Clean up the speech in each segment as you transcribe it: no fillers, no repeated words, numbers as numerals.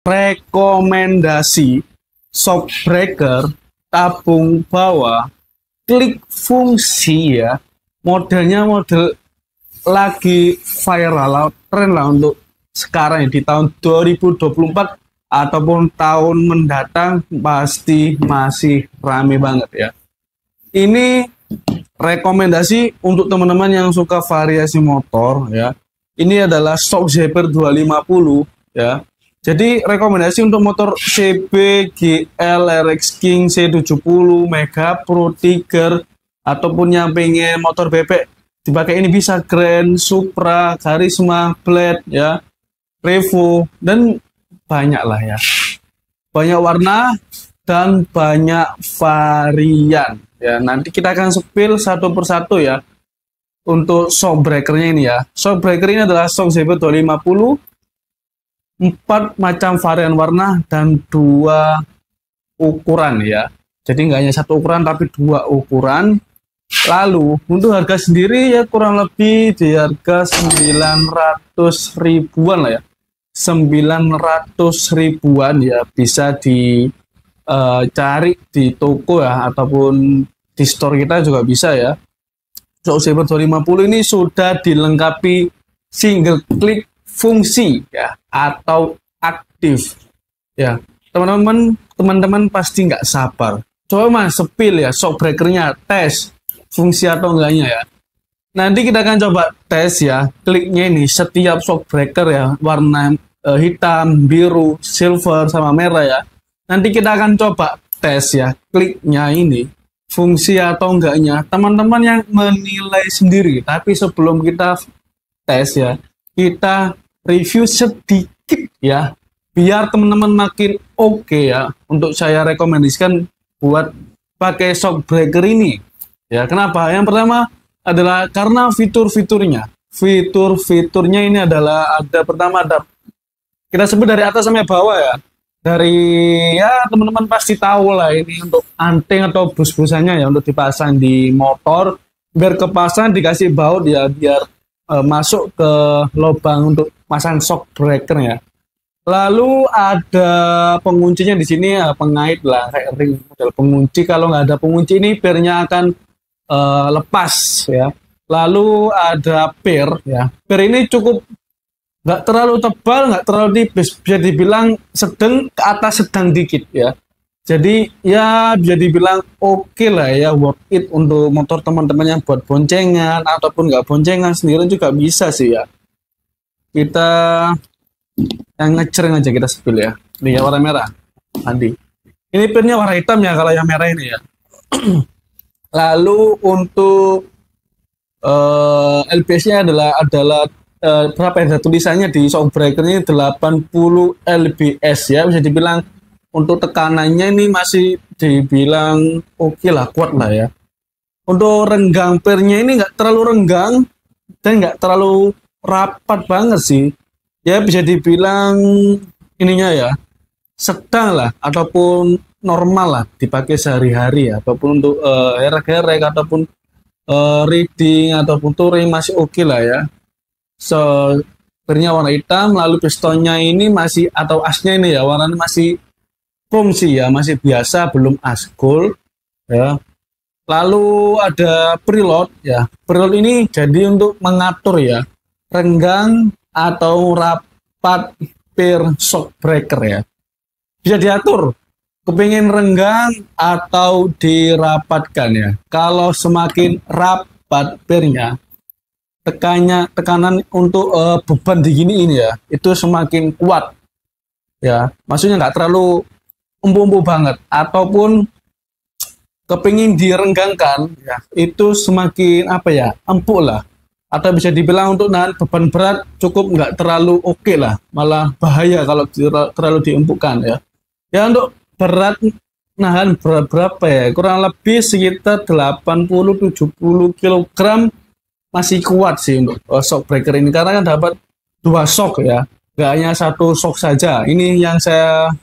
rekomendasi shockbreaker tabung bawah klik fungsi ya, modelnya model lagi viral tren lah untuk sekarang ya, di tahun 2024 ataupun tahun mendatang pasti masih rame banget ya. Ini rekomendasi untuk teman-teman yang suka variasi motor ya. Ini adalah Shock Zephyr 250 ya. Jadi rekomendasi untuk motor CB, GL, RX King, C70, Mega Pro, Tiger, ataupun yang pengen motor bebek dipakai ini bisa Grand, Supra, Karisma, Blade ya, Revo, dan banyak lah ya. Banyak warna dan banyak varian ya. Nanti kita akan spill satu persatu ya untuk shockbreakernya ini ya. Shockbreaker ini adalah Shock Zephyr 250, 4 macam varian warna dan 2 ukuran ya. Jadi nggak hanya satu ukuran tapi 2 ukuran. Lalu untuk harga sendiri ya kurang lebih di harga 900 ribuan lah ya. 900 ribuan ya, bisa dicari di toko ya ataupun di store kita juga bisa ya. Shock Zephyr 250 ini sudah dilengkapi single click fungsi ya atau aktif ya. Teman-teman pasti nggak sabar, coba mas spill ya shockbreakernya, tes fungsi atau enggaknya ya. Nanti kita akan coba tes ya, kliknya ini setiap shockbreaker ya, warna hitam, biru, silver sama merah ya. Nanti kita akan coba tes ya, kliknya ini fungsi atau enggaknya, teman-teman yang menilai sendiri. Tapi sebelum kita tes ya, kita review sedikit ya, biar teman-teman makin oke ya. Untuk saya rekomendasikan buat pakai shockbreaker ini ya. Kenapa? Yang pertama adalah karena fitur-fiturnya. Fitur-fiturnya ini adalah pertama ada, kita sebut dari atas sampai bawah ya. Dari ya teman-teman pasti tahu lah, ini untuk anting atau bus-busannya ya, untuk dipasang di motor biar kepasang dikasih baut ya, biar masuk ke lubang untuk pasang shockbreaker ya. Lalu ada penguncinya di sini ya, pengait lah kayak ring model pengunci. Kalau nggak ada pengunci ini pernya akan lepas ya. Lalu ada per ya. Per ini cukup nggak terlalu tebal, nggak terlalu tipis, bisa dibilang sedang ke atas, sedang dikit ya. Jadi ya bisa dibilang oke lah ya, worth it untuk motor teman-teman yang buat boncengan ataupun nggak boncengan sendiri juga bisa sih ya. Kita yang ngecering aja, kita spill ya. Ini ya warna merah tadi. Ini pinnya warna hitam ya kalau yang merah ini ya. Lalu untuk LBS-nya adalah berapa ya, tulisannya di shockbreaker ini 80 lbs ya. Bisa dibilang untuk tekanannya ini masih dibilang oke lah, kuat lah ya. Untuk renggang pernya ini nggak terlalu renggang dan nggak terlalu rapat banget sih ya, bisa dibilang ininya ya sedang lah ataupun normal lah dipakai sehari-hari ya, ataupun untuk herek-herek ataupun reading ataupun touring masih oke lah ya. Pernya warna hitam, lalu pistonnya ini masih, atau asnya ini ya, warnanya masih chrome sih ya, masih biasa, belum as gold ya. Lalu ada preload ya. Preload ini jadi untuk mengatur ya renggang atau rapat per shockbreaker ya. Bisa diatur kepingin renggang atau dirapatkan ya. Kalau semakin rapat pernya, tekanan untuk beban di gini ini ya, itu semakin kuat ya. Maksudnya nggak terlalu empuk-empuk banget, ataupun kepingin direnggangkan ya, itu semakin apa ya, empuk lah, atau bisa dibilang untuk nahan beban berat cukup nggak terlalu oke lah, malah bahaya kalau terlalu diempukkan ya. Ya untuk berat, nahan berat berapa ya, kurang lebih sekitar 80-70 kg masih kuat sih untuk shockbreaker ini, karena kan dapat 2 shock ya, nggak hanya 1 shock saja. Ini yang saya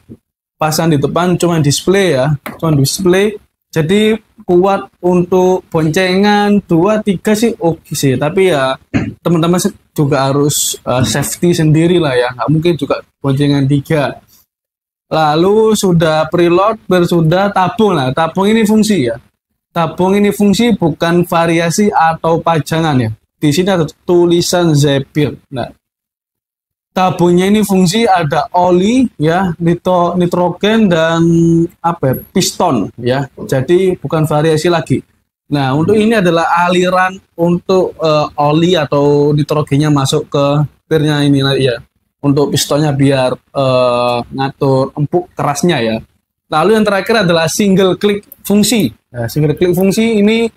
pasang di depan cuma display ya, cuma display, jadi kuat untuk boncengan 2-3 sih oke sih. Tapi ya teman-teman juga harus safety sendiri lah ya, nggak mungkin juga boncengan 3 Lalu sudah preload, sudah tabung. Nah, tabung ini fungsi ya. Tabung ini fungsi bukan variasi atau pajangan ya. Di sini ada tulisan Zephyr. Nah, tabungnya ini fungsi ada oli ya, nitrogen dan apa ya, piston ya. Jadi bukan variasi lagi. Nah, untuk ini adalah aliran untuk oli atau nitrogennya masuk ke pirnya ini ya. Untuk pistonnya biar ngatur empuk kerasnya ya. Lalu yang terakhir adalah single click fungsi. Nah, single click fungsi ini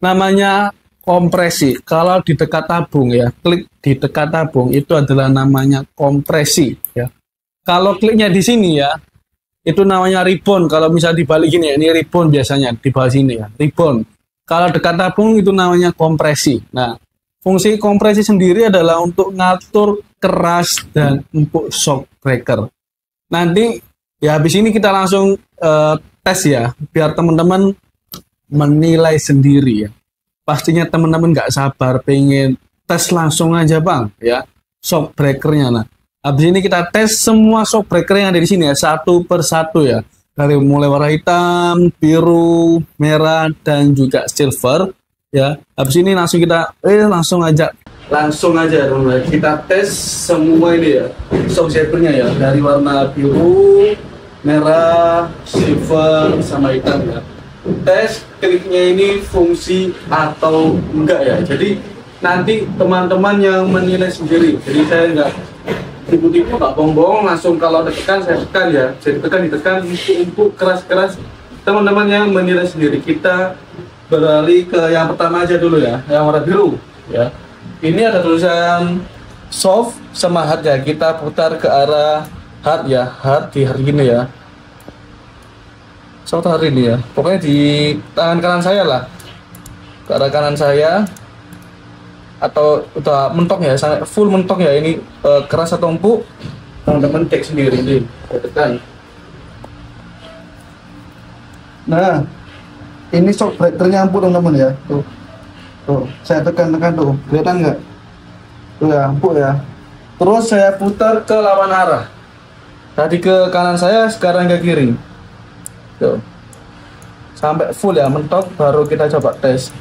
namanya kompresi. Kalau di dekat tabung ya, klik di dekat tabung itu adalah namanya kompresi ya. Kalau kliknya di sini ya, itu namanya ribbon. Kalau misalnya dibalik gini ya, ini ribbon biasanya di bawah sini ya, ribbon. Kalau dekat tabung itu namanya kompresi. Nah, fungsi kompresi sendiri adalah untuk ngatur keras dan empuk shock breaker. Nanti ya habis ini kita langsung tes ya, biar teman-teman menilai sendiri ya. Pastinya teman-teman nggak sabar pengen tes langsung aja bang ya shock breakernya. Nah, habis ini kita tes semua shock breaker yang ada di sini ya, satu per satu ya, dari mulai warna hitam, biru, merah dan juga silver ya. Habis ini langsung kita langsung aja teman-teman, kita tes semua ini ya shock breakernya ya, dari warna biru, merah, silver sama hitam ya. Tes kliknya ini fungsi atau enggak ya. Jadi nanti teman-teman yang menilai sendiri. Jadi saya enggak tipu-tipu, enggak bohong-bohong, langsung kalau ditekan saya tekan ya. Jadi ditekan empuk keras-keras. Teman-teman yang menilai sendiri. Kita beralih ke yang pertama aja dulu ya, yang warna biru ya. Ini ada tulisan soft sama hard ya. Kita putar ke arah hard ya, hard di hari ini ya. Soft hari ini ya, pokoknya di tangan kanan saya lah, ke arah kanan saya, atau udah mentok ya, full mentok ya. Ini keras atau empuk, teman-teman cek sendiri nih, saya tekan. Nah, ini shock breakernya empuk teman-teman ya, tuh, saya tekan tuh, kelihatan nggak? Tuh ya, empuk ya. Terus saya putar ke lawan arah, tadi ke kanan saya, sekarang ke kiri. Tuh. Sampai full ya, mentok, baru kita coba tes.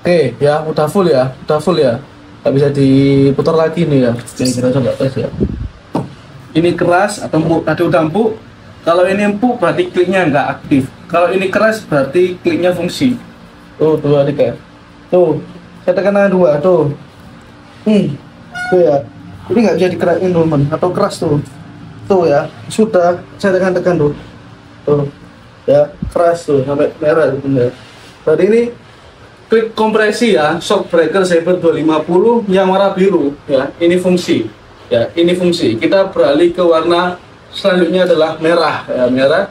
Oke ya, udah full ya, nggak bisa diputar lagi nih ya. Oke, kita coba tes ya. Ini keras atau empuk? Tadi udah empuk. Kalau ini empuk berarti kliknya nggak aktif. Kalau ini keras berarti kliknya fungsi. Tuh, dua tiga. Tuh, saya tekan tangan dua. Tuh, tuh ya. Ini nggak bisa dikerakin teman, atau keras tuh. Tuh ya, sudah saya tekan tuh ya, keras tuh sampai merah gitu ya. Berarti ini klik kompresi ya, shock breaker Zephyr 250 yang warna biru ya. Ini fungsi ya, ini fungsi. Kita beralih ke warna selanjutnya adalah merah ya, merah.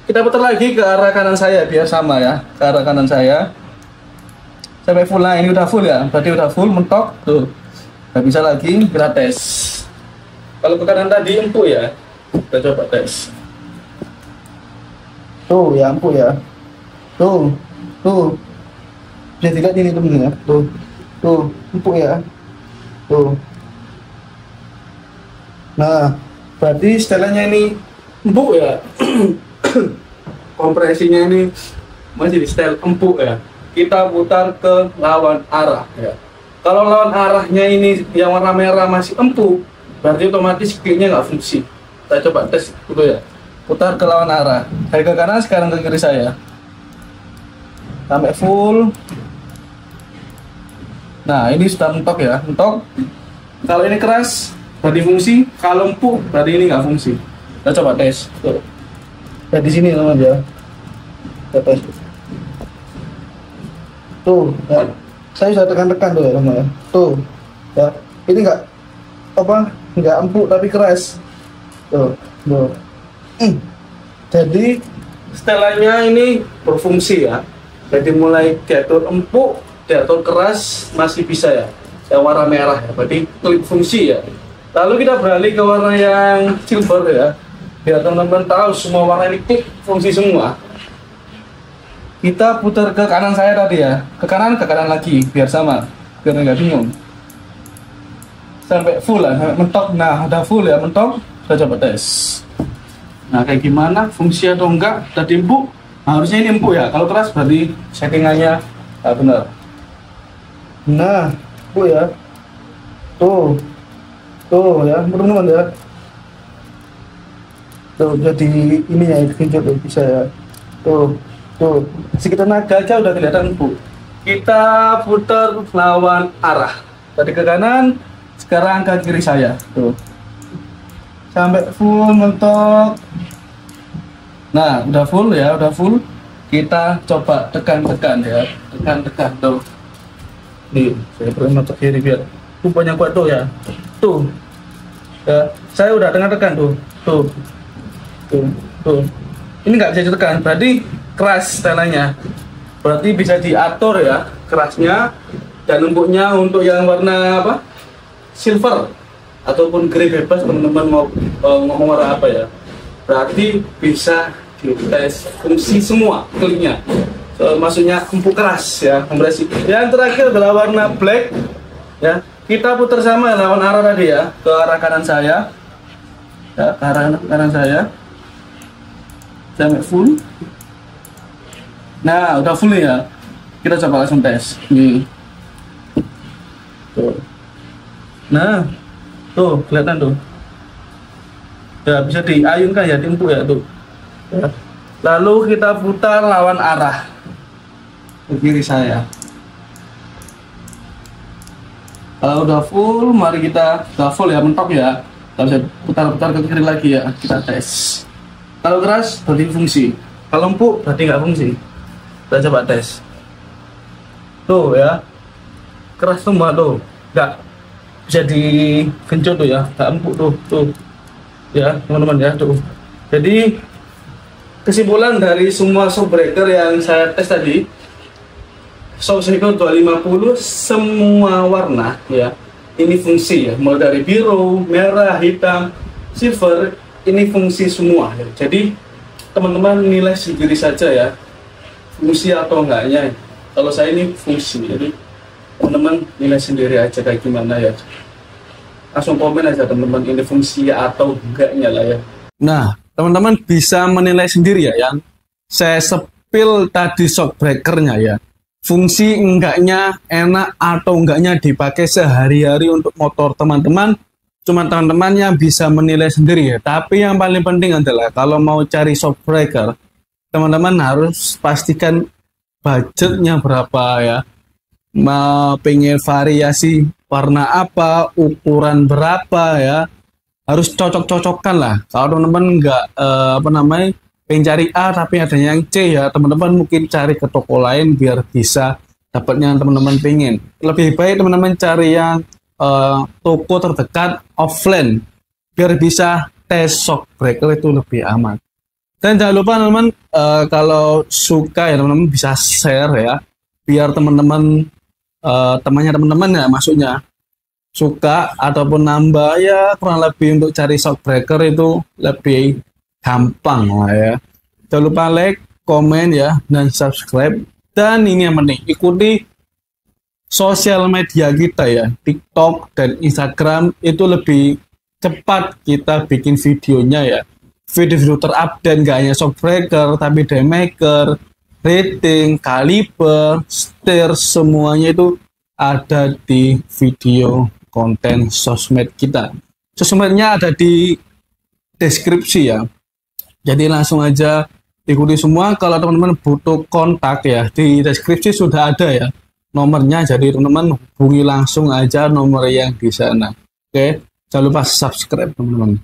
Kita putar lagi ke arah kanan saya biar sama ya, ke arah kanan saya sampai full. Nah, ini udah full ya, berarti udah full mentok tuh, nggak bisa lagi. Kita tes. Kalau ke kanan tadi empuk ya, kita coba tes. Tuh ya, empuk ya. Tuh. Bisa dilihat ini temen ya. Tuh, empuk ya. Tuh. Nah, berarti setelahnya ini empuk ya. Kompresinya ini masih di setel empuk ya. Kita putar ke lawan arah ya. Kalau lawan arahnya ini yang warna merah masih empuk, berarti otomatis kliknya nggak fungsi. Kita coba tes dulu ya. Putar ke lawan arah. Dari ke kanan, sekarang ke kiri saya. Sampai full. Nah, ini sudah mentok ya. Mentok. Kalau ini keras, berarti fungsi. Kalau empuk, berarti ini nggak fungsi. Kita coba tes. Tuh. Ya, di sini teman ya. Kita tes. Tuh. Ya. Saya sudah tekan-tekan tuh ya teman ya. Tuh. Ya. Ini nggak empuk tapi keras. Tuh. Jadi setelannya ini berfungsi ya. Jadi mulai diatur empuk, diatur keras masih bisa ya. Yang warna merah ya, berarti klik fungsi ya. Lalu kita beralih ke warna yang silver ya. Biar teman-teman tahu semua warna ini klik fungsi semua. Kita putar ke kanan saya tadi ya. Ke kanan lagi biar sama, biar nggak bingung. Sampai full lah, sampai mentok. Nah, udah full ya, mentok. kita coba tes. Nah, kayak gimana, fungsi atau enggak, tadi empuk. Nah, harusnya ini empuk ya, kalau keras berarti settingannya benar. Nah, empuk ya. Tuh ya, teman-teman ya. Tuh, jadi ini ya, video tuh bisa ya. Tuh, sekitar naga aja udah kelihatan empuk. Kita putar lawan arah. Tadi ke kanan, sekarang ke kiri saya. Tuh. Sampai full mentok. Nah, udah full ya, udah full. Kita coba tekan-tekan ya. Tekan-tekan tuh. Nih, saya pernah ke kiri biar tumpahnya kuat tuh ya. Tuh. Ya, saya udah tekan-tekan tuh. Tuh. Ini nggak bisa ditekan, berarti keras setelannya. Berarti bisa diatur ya kerasnya dan empuknya untuk yang warna apa? Silver ataupun grey bebas, teman-teman mau ngomong warna apa ya. Berarti bisa dites fungsi semua kliknya. Maksudnya empuk keras ya, kompresi. Yang terakhir adalah warna black ya. Kita putar sama lawan arah tadi ya, ke arah kanan saya. Ya, ke arah kanan saya. Sampai full. Nah, udah full ya. Kita coba langsung tes. Nih. Tuh. Nah, tuh kelihatan tuh. Ya, bisa diayunkan ya, diempuk ya tuh. Ya. Lalu kita putar lawan arah ke kiri saya. Kalau udah full, mari kita udah full ya, mentok ya. Kita bisa putar-putar ke kiri lagi ya. Kita tes. Kalau keras berarti fungsi, kalau empuk berarti nggak fungsi. Kita coba tes. Tuh ya, keras semua tuh, nggak bisa digenjot tuh ya, nggak empuk tuh ya teman-teman ya tuh. Jadi kesimpulan dari semua shockbreaker yang saya tes tadi, Shockbreaker 250 semua warna ya, ini fungsi ya, mulai dari biru, merah, hitam, silver. Ini fungsi semua ya. Jadi teman-teman nilai sendiri saja ya, fungsi atau enggaknya. Kalau saya ini fungsi, jadi teman-teman nilai sendiri aja kayak gimana ya. Langsung komen aja teman-teman, ini fungsi atau enggaknya lah ya. Nah, teman-teman bisa menilai sendiri ya, yang saya sepil tadi shockbreakernya ya. Fungsi enggaknya, enak atau enggaknya dipakai sehari-hari untuk motor teman-teman, cuma teman-teman yang bisa menilai sendiri ya. Tapi yang paling penting adalah kalau mau cari shockbreaker, teman-teman harus pastikan budgetnya berapa ya. Mau pengen variasi warna apa, ukuran berapa ya. Harus cocok-cocokkan lah. Kalau teman-teman nggak pengen cari A tapi adanya yang C ya, teman-teman mungkin cari ke toko lain biar bisa dapatnya yang teman-teman pengen. Lebih baik teman-teman cari yang toko terdekat offline biar bisa tes shockbreaker itu lebih aman. Dan jangan lupa teman-teman, kalau suka ya teman-teman bisa share ya, biar teman-teman temannya teman-teman ya, maksudnya suka ataupun nambah ya, kurang lebih untuk cari shockbreaker itu lebih gampang lah ya. Jangan lupa like, komen ya, dan subscribe. Dan ini yang penting, ikuti sosial media kita ya, TikTok dan Instagram, itu lebih cepat kita bikin videonya ya. Video-video terupdate gak hanya shockbreaker tapi daymaker, rating, kaliber, setir, semuanya itu ada di video konten sosmed kita. Sosmednya ada di deskripsi ya. Jadi langsung aja ikuti semua. Kalau teman-teman butuh kontak ya, di deskripsi sudah ada ya nomornya, jadi teman-teman hubungi langsung aja nomor yang di sana. Oke, jangan lupa subscribe teman-teman.